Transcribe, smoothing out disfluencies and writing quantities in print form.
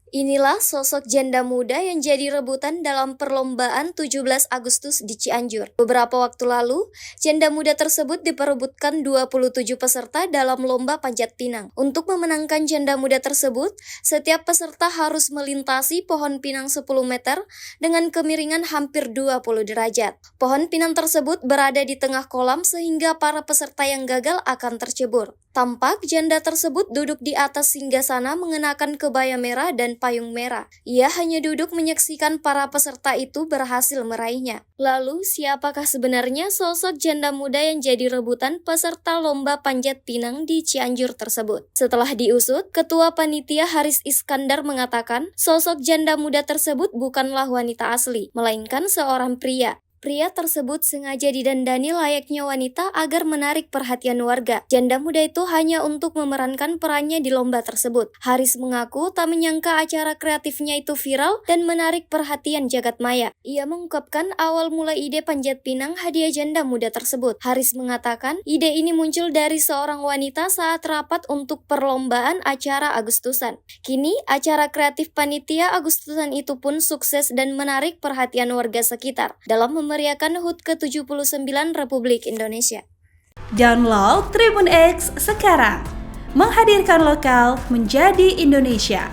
Inilah sosok janda muda yang jadi rebutan dalam perlombaan 17 Agustus di Cianjur. Beberapa waktu lalu, janda muda tersebut diperebutkan 27 peserta dalam lomba panjat pinang. Untuk memenangkan janda muda tersebut, setiap peserta harus melintasi pohon pinang 10 meter dengan kemiringan hampir 20 derajat. Pohon pinang tersebut berada di tengah kolam sehingga para peserta yang gagal akan tercebur. Tampak janda tersebut duduk di atas singgasana mengenakan kebaya merah dan payung merah. Ia hanya duduk menyaksikan para peserta itu berhasil meraihnya. Lalu, siapakah sebenarnya sosok janda muda yang jadi rebutan peserta lomba panjat pinang di Cianjur tersebut? Setelah diusut, Ketua Panitia Haris Iskandar mengatakan, sosok janda muda tersebut bukanlah wanita asli, melainkan seorang pria. Pria tersebut sengaja didandani layaknya wanita agar menarik perhatian warga. Janda muda itu hanya untuk memerankan perannya di lomba tersebut. Haris mengaku tak menyangka acara kreatifnya itu viral dan menarik perhatian jagat maya. Ia mengungkapkan awal mula ide panjat pinang hadiah janda muda tersebut. Haris mengatakan ide ini muncul dari seorang wanita saat rapat untuk perlombaan acara Agustusan. Kini acara kreatif panitia Agustusan itu pun sukses dan menarik perhatian warga sekitar dalam memeriahkan HUT ke-79 Republik Indonesia. Download Tribun X sekarang, menghadirkan lokal menjadi Indonesia.